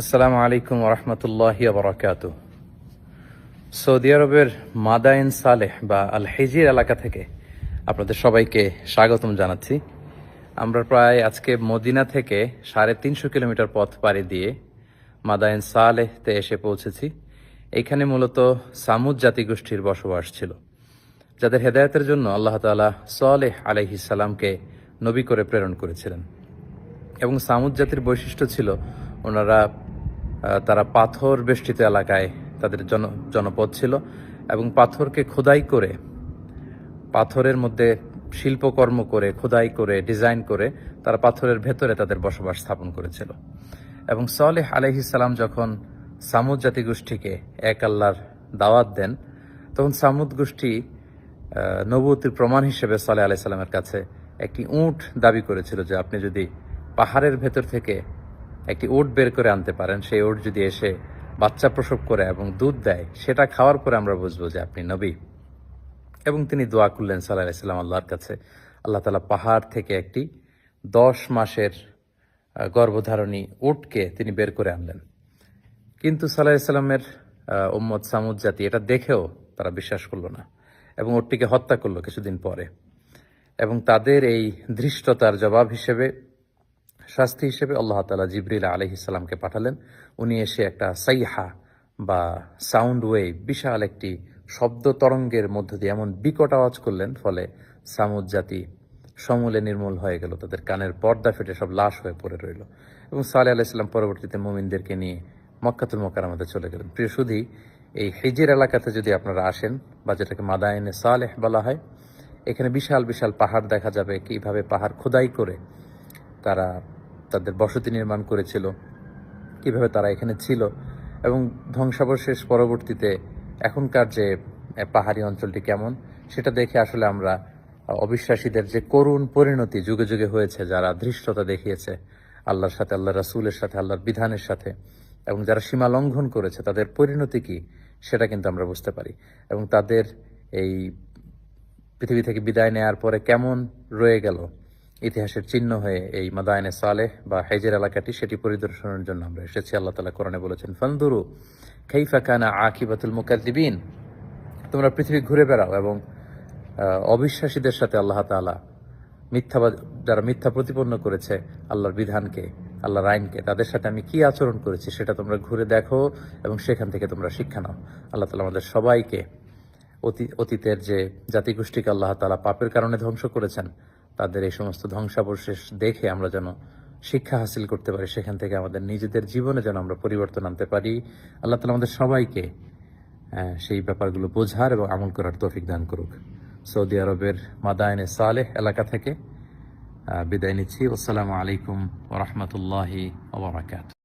আসসালামু আলাইকুম ওরহমতুল্লাহি বারাকাতুহু। সৌদি আরবের মাদায়েন সালেহ বা আল হিজির এলাকা থেকে আপনাদের সবাইকে স্বাগতম জানাচ্ছি। আমরা প্রায় আজকে মদিনা থেকে 350 কিলোমিটার পথ পাড়ি দিয়ে মাদায়েন সালেহতে এসে পৌঁছেছি। এখানে মূলত সামুদ জাতিগোষ্ঠীর বসবাস ছিল, যাদের হেদায়েতের জন্য আল্লাহ তাআলা সালেহ আলাইহিস সালামকে নবী করে প্রেরণ করেছিলেন। এবং সামুদ জাতির বৈশিষ্ট্য ছিল তারা পাথর বেষ্টিত এলাকায় তাদের জনপদ ছিল এবং পাথরকে খোদাই করে, পাথরের মধ্যে শিল্পকর্ম করে, খোদাই করে, ডিজাইন করে তারা পাথরের ভেতরে তাদের বসবাস স্থাপন করেছিল। এবং সালেহ আলাইহিস সালাম যখন সামুদ জাতিগোষ্ঠীকে এক আল্লাহর দাওয়াত দেন, তখন সামুদ গোষ্ঠী নবুয়তির প্রমাণ হিসেবে সালেহ আলাইহিস সালামের কাছে একটি উট দাবি করেছিল যে আপনি যদি পাহাড়ের ভেতর থেকে একটি উট বের করে আনতে পারেন, সেই উট যদি এসে বাচ্চা প্রসব করে এবং দুধ দেয়, সেটা খাওয়ার পরে আমরা বুঝবো যে আপনি নবী। এবং তিনি দোয়া করলেন সাল্লাল্লাহু আলাইহি ওয়াসাল্লাম আল্লাহর কাছে। আল্লাহ তাআলা পাহাড় থেকে একটি 10 মাসের গর্ভধারণী উটকে তিনি বের করে আনলেন। কিন্তু সাল্লাল্লাহু আলাইহি ওয়াসাল্লামের উম্মত সামুদ জাতি এটা দেখেও তারা বিশ্বাস করলো না এবং উটটিকে হত্যা করলো কিছুদিন পরে। এবং তাদের এই ধৃষ্টতার জবাব হিসেবে, শাস্তি হিসেবে আল্লাহ তাআলা জিবরিল আলাইহিস সালামকে পাঠালেন। উনি এসে একটা সাইহা বা সাউন্ড ওয়েভ, বিশাল একটি শব্দ তরঙ্গের মধ্য দিয়ে এমন বিকট আওয়াজ করলেন, ফলে সামুদ জাতি সমূলে নির্মূল হয়ে গেল, তাদের কানের পর্দা ফেটে সব লাশ হয়ে পড়ে রইল। এবং সালেহ আলাইহিস সালাম পরবর্তীতে মুমিনদেরকে নিয়ে মক্কাতুল মুকাররমাতে চলে গেলেন। প্রিয় সুধী, এই হিজির এলাকাতে যদি আপনারা আসেন, বা যেটাকে মাদায়েনে সালেহ বলা হয়, এখানে বিশাল বিশাল পাহাড় দেখা যাবে, কিভাবে পাহাড় খোদাই করে তারা তাদের বসতি নির্মাণ করেছিল, কিভাবে তারা এখানে ছিল। এবং ধ্বংসাবশেষ পরবর্তীতে এখনকার যে পাহাড়ি অঞ্চলটি কেমন, সেটা দেখে আসলে আমরা অবিশ্বাসীদের যে করুণ পরিণতি যুগে যুগে হয়েছে, যারা ধৃষ্টতা দেখিয়েছে আল্লাহর সাথে, আল্লাহ রাসূলের সাথে, আল্লাহর বিধানের সাথে, এবং যারা সীমা লঙ্ঘন করেছে, তাদের পরিণতি কি সেটা কিন্তু আমরা বুঝতে পারি। এবং তাদের এই পৃথিবী থেকে বিদায় নেয়ার পরে কেমন রয়ে গেল ইতিহাসের চিহ্ন হয়ে এই মাদায়েনে সালেহ বা হিজর এলাকাটি, সেটি পরিদর্শনের জন্য আমরা এসেছি। আল্লাহ তাআলা কোরআনে বলেছেন, ফানদুরু কাইফা কানা আকিবাতুল মুকাজ্জিবিন, তোমরা পৃথিবী ঘুরে বেড়াও এবং অবিশ্বাসীদের সাথে আল্লাহ তাআলা যারা মিথ্যা প্রতিপন্ন করেছে আল্লাহর বিধানকে, আল্লাহর আইনকে, তাদের সাথে আমি কি আচরণ করেছি সেটা তোমরা ঘুরে দেখো এবং সেখান থেকে তোমরা শিক্ষা নাও। আল্লাহ তাআলা আমাদের সবাইকে অতীতের যে জাতিগোষ্ঠীকে আল্লাহ তাআলা পাপের কারণে ধ্বংস করেছেন, তাদের এই সমস্ত ধ্বংসাবশেষ দেখে আমরা যেন শিক্ষা হাসিল করতে পারি, সেখান থেকে আমাদের নিজেদের জীবনে যেন আমরা পরিবর্তন আনতে পারি। আল্লাহ তাআলা আমাদের সবাইকে সেই ব্যাপারগুলো বোঝার এবং আমল করার তৌফিক দান করুক। সৌদি আরবের মাদায়েনে সালেহ এলাকা থেকে বিদায় নিচ্ছি। আসসালামু আলাইকুম ওয়া রাহমাতুল্লাহি ওয়া বারাকাতুহু।